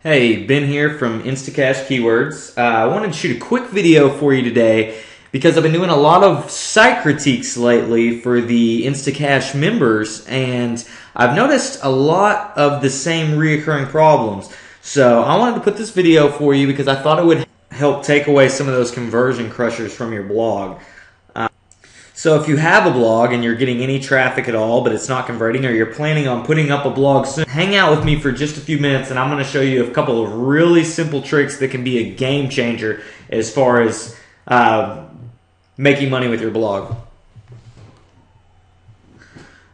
Hey, Ben here from Instacash Keywords. I wanted to shoot a quick video for you today because I've been doing a lot of site critiques lately for the Instacash members, and I've noticed a lot of the same reoccurring problems. So I wanted to put this video for you because I thought it would help take away some of those conversion crushers from your blog. So if you have a blog and you're getting any traffic at all, but it's not converting, or you're planning on putting up a blog soon, hang out with me for just a few minutes and I'm going to show you a couple of really simple tricks that can be a game changer as far as making money with your blog.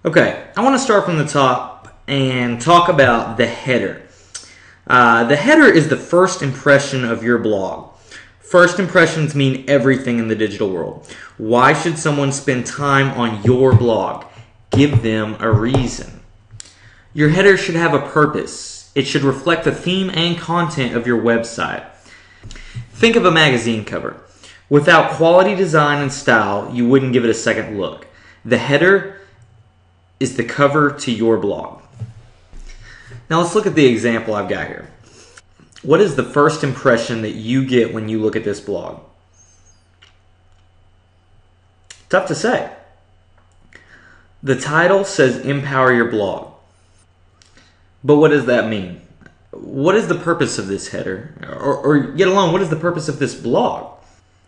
Okay, I want to start from the top and talk about the header. The header is the first impression of your blog. First impressions mean everything in the digital world. Why should someone spend time on your blog? Give them a reason. Your header should have a purpose. It should reflect the theme and content of your website. Think of a magazine cover. Without quality design and style, you wouldn't give it a second look. The header is the cover to your blog. Now let's look at the example I've got here. What is the first impression that you get when you look at this blog? Tough to say. The title says Empower Your Blog. But what does that mean? What is the purpose of this header? Or yet alone, what is the purpose of this blog?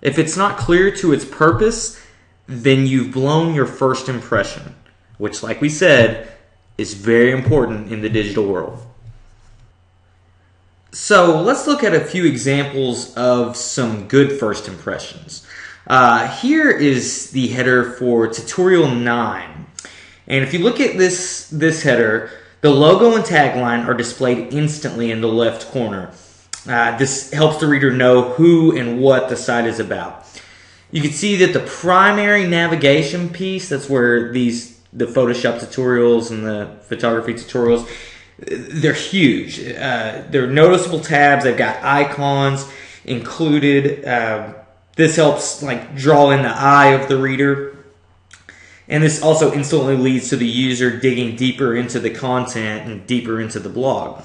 If it's not clear to its purpose, then you've blown your first impression, which, like we said, is very important in the digital world. So let's look at a few examples of some good first impressions. Here is the header for tutorial 9. And if you look at this header, the logo and tagline are displayed instantly in the left corner. This helps the reader know who and what the site is about. You can see that the primary navigation piece, that's where the Photoshop tutorials and the photography tutorials, they're huge. They're noticeable tabs. They've got icons included. This helps draw in the eye of the reader. And this also instantly leads to the user digging deeper into the content and deeper into the blog.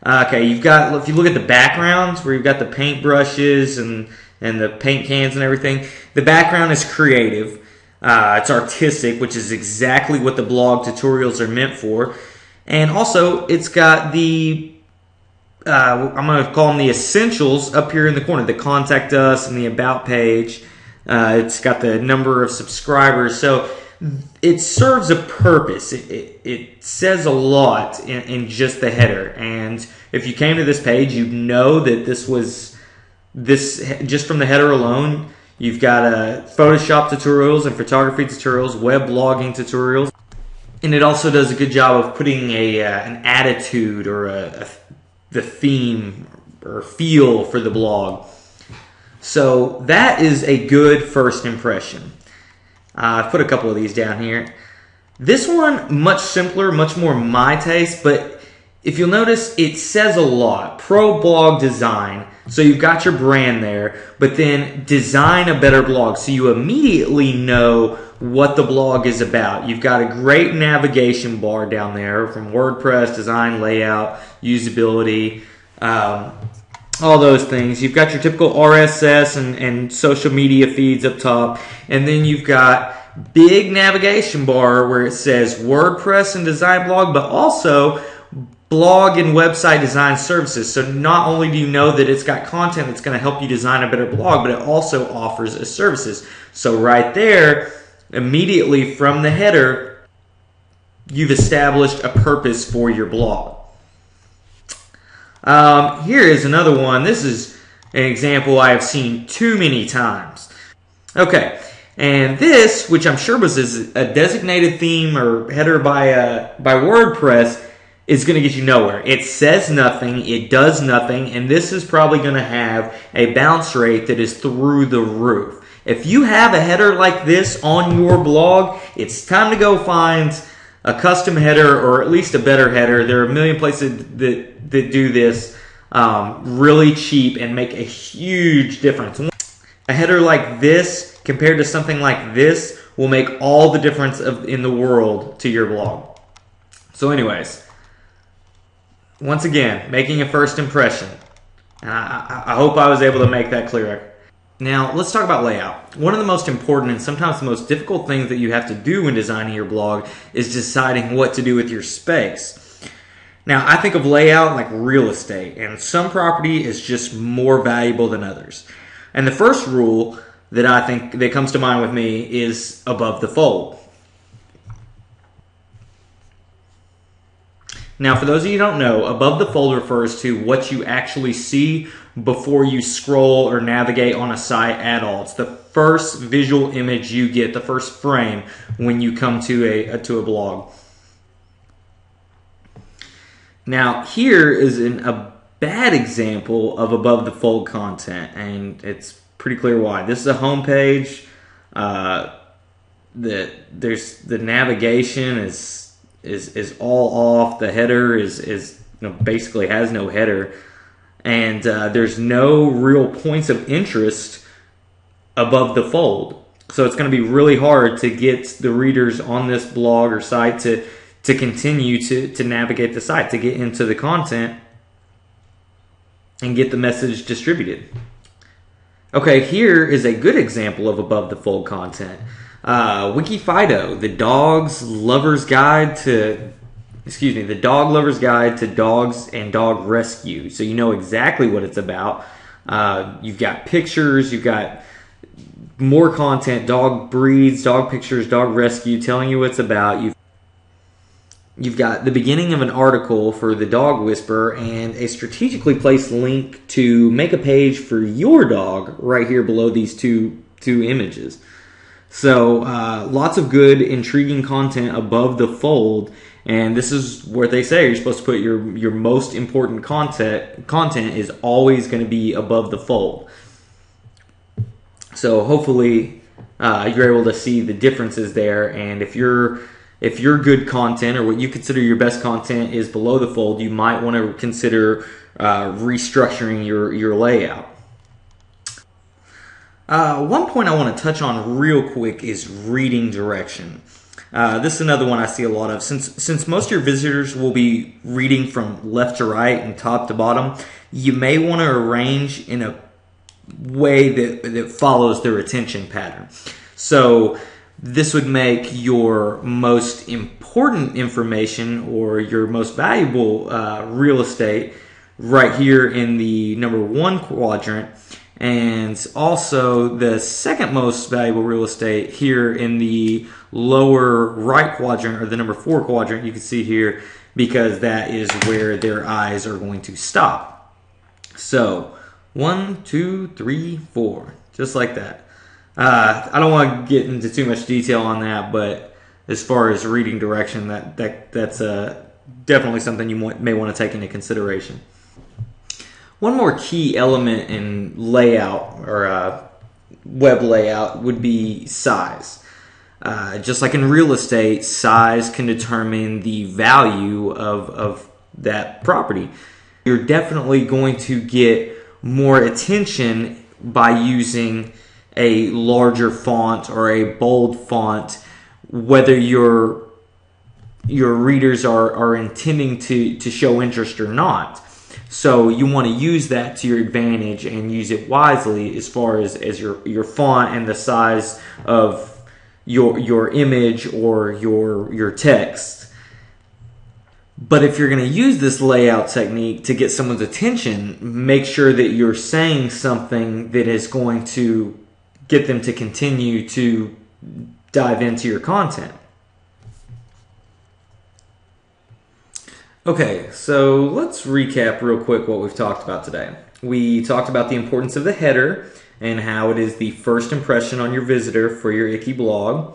Okay, if you look at the backgrounds where you've got the paint brushes and the paint cans and everything, the background is creative. It's artistic, which is exactly what the blog tutorials are meant for. And also, it's got the, I'm going to call them the essentials up here in the corner, the contact us and the about page. It's got the number of subscribers. So it serves a purpose. It says a lot in just the header. And if you came to this page, you'd know that just from the header alone, you've got Photoshop tutorials and photography tutorials, web blogging tutorials. And it also does a good job of putting an attitude or the theme or feel for the blog. So that is a good first impression. I've put a couple of these down here. This one, much simpler, much more my taste, but if you'll notice, it says a lot. Pro blog design. So you've got your brand there, but then design a better blog so you immediately know what the blog is about. You've got a great navigation bar down there from WordPress, design, layout, usability, all those things. You've got your typical RSS and social media feeds up top, and then you've got big navigation bar where it says WordPress and design blog, but also blog and website design services. So not only do you know that it's got content that's going to help you design a better blog, but it also offers a services. So right there, immediately from the header, you've established a purpose for your blog. Here is another one. This is an example I have seen too many times. Okay, and this, which I'm sure was a designated theme or header by WordPress, is going to get you nowhere. It says nothing, it does nothing, and this is probably going to have a bounce rate that is through the roof. If you have a header like this on your blog, it's time to go find a custom header or at least a better header. There are a million places that do this really cheap and make a huge difference. A header like this compared to something like this will make all the difference in the world to your blog. So anyways, Once again, making a first impression. And I hope I was able to make that clearer. Now, let's talk about layout. One of the most important and sometimes the most difficult things that you have to do when designing your blog is deciding what to do with your space. Now, I think of layout like real estate, and some property is just more valuable than others. And the first rule that I think that comes to mind with me is above the fold. Now, for those of you who don't know, above the fold refers to what you actually see before you scroll or navigate on a site at all. It's the first visual image you get, the first frame when you come to a blog. Now, here is a bad example of above the fold content, and it's pretty clear why. This is a home page. The navigation is all off. The header is basically has no header, and there's no real points of interest above the fold. So it's going to be really hard to get the readers on this blog or site to continue to navigate the site, to get into the content and get the message distributed. Okay, here is a good example of above the fold content. Wikifido, the dog lover's guide to dogs and dog rescue. So you know exactly what it's about. You've got pictures, you've got more content, dog breeds, dog pictures, dog rescue, telling you what it's about. You've got the beginning of an article for the Dog Whisperer and a strategically placed link to make a page for your dog right here below these two images. So lots of good, intriguing content above the fold, and this is where they say you're supposed to put your most important content is always going to be above the fold. So hopefully you're able to see the differences there, and if your good content or what you consider your best content is below the fold, you might want to consider restructuring your layout. One point I want to touch on real quick is reading direction. This is another one I see a lot of. Since most of your visitors will be reading from left to right and top to bottom, you may want to arrange in a way that follows their attention pattern. So this would make your most important information or your most valuable real estate right here in the number 1 quadrant, and also the second most valuable real estate here in the lower right quadrant, or the number 4 quadrant, you can see here, because that is where their eyes are going to stop. So 1, 2, 3, 4, just like that. I don't want to get into too much detail on that, but as far as reading direction, that's definitely something you may want to take into consideration. One more key element in layout or web layout would be size. Just like in real estate, size can determine the value of that property. You're definitely going to get more attention by using a larger font or a bold font, whether your readers are intending to show interest or not. So you want to use that to your advantage and use it wisely as far as your font and the size of your image or your text. But if you're going to use this layout technique to get someone's attention, make sure that you're saying something that is going to get them to continue to dive into your content. Okay, so let's recap real quick what we've talked about today. We talked about the importance of the header and how it is the first impression on your visitor for your Icky blog,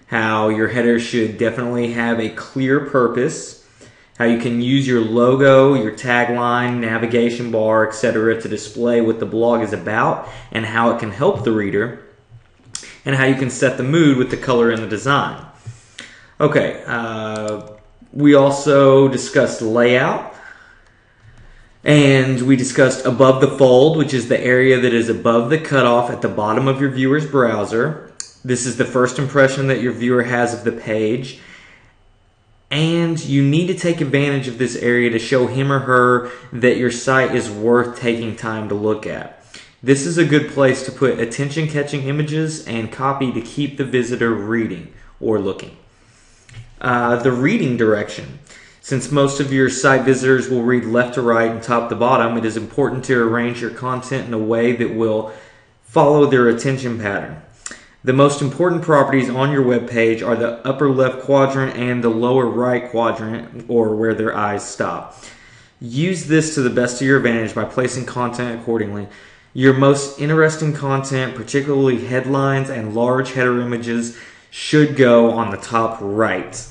how your header should definitely have a clear purpose, how you can use your logo, your tagline, navigation bar, etc. to display what the blog is about and how it can help the reader, and how you can set the mood with the color and the design. Okay, we also discussed layout, and we discussed above the fold, which is the area that is above the cutoff at the bottom of your viewer's browser. This is the first impression that your viewer has of the page. And you need to take advantage of this area to show him or her that your site is worth taking time to look at. This is a good place to put attention-catching images and copy to keep the visitor reading or looking. The reading direction. Since most of your site visitors will read left to right and top to bottom, it is important to arrange your content in a way that will follow their attention pattern. The most important properties on your web page are the upper left quadrant and the lower right quadrant, or where their eyes stop. Use this to the best of your advantage by placing content accordingly. Your most interesting content, particularly headlines and large header images, should go on the top right.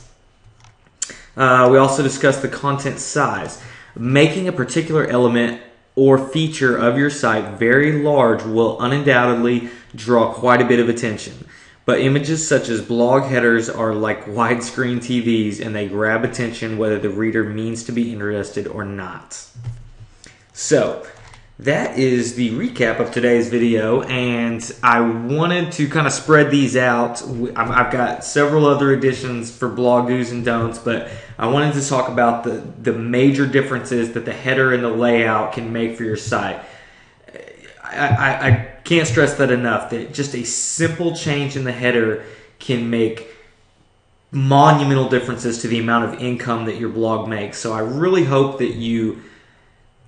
We also discussed the content size. Making a particular element or feature of your site very large will undoubtedly draw quite a bit of attention. But images such as blog headers are like widescreen TVs, and they grab attention whether the reader means to be interested or not. So, that is the recap of today's video, and I wanted to kind of spread these out. I've got several other additions for blog do's and don'ts, but I wanted to talk about the major differences that the header and the layout can make for your site. I can't stress that enough, that just a simple change in the header can make monumental differences to the amount of income that your blog makes. So I really hope that you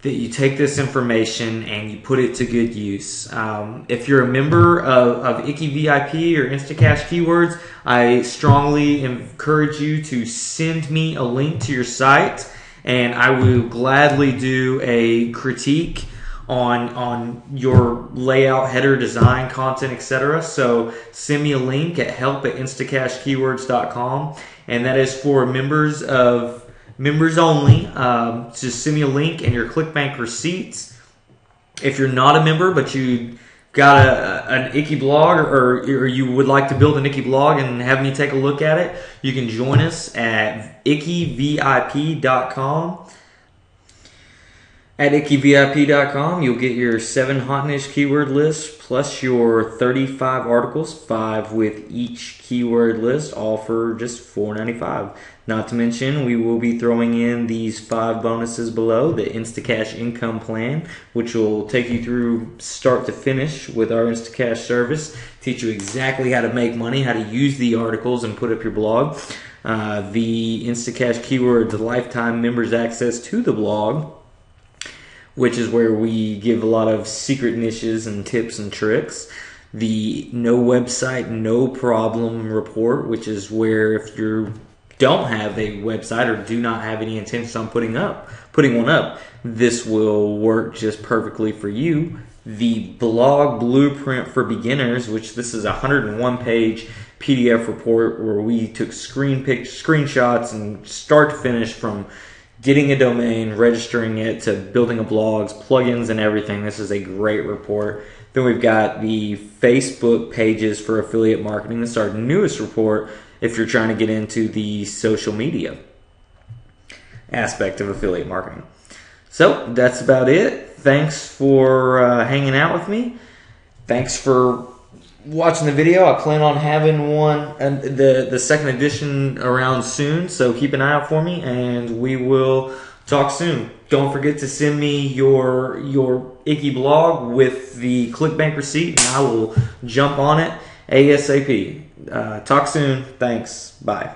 take this information and you put it to good use. If you're a member of Icky VIP or Instacash Keywords, I strongly encourage you to send me a link to your site, and I will gladly do a critique on your layout, header, design, content, etc. So send me a link at help@instacashkeywords.com, and that is for members only. Just send me a link and your ClickBank receipts. If you're not a member but you got an Icky blog, or you would like to build an Icky blog and have me take a look at it, you can join us at ickyvip.com. At ickyvip.com, you'll get your 7 hot niche keyword lists plus your 35 articles, 5 with each keyword list, all for just $4.95. Not to mention, we will be throwing in these 5 bonuses below, the Instacash income plan, which will take you through start to finish with our Instacash service, teach you exactly how to make money, how to use the articles and put up your blog. The Instacash Keywords lifetime members access to the blog, which is where we give a lot of secret niches and tips and tricks. The no website, no problem report, which is where if you don't have a website or do not have any intention on putting one up, this will work just perfectly for you. The blog blueprint for beginners, which this is a 101-page PDF report where we took screenshots and start to finish, from getting a domain, registering it, to building a blog, plugins and everything. This is a great report. Then we've got the Facebook pages for affiliate marketing. This is our newest report if you're trying to get into the social media aspect of affiliate marketing. So that's about it. Thanks for hanging out with me. Thanks for watching the video. I plan on having the second edition around soon, so keep an eye out for me, and we will talk soon. Don't forget to send me your Icky blog with the ClickBank receipt, and I will jump on it ASAP. Talk soon. Thanks. Bye.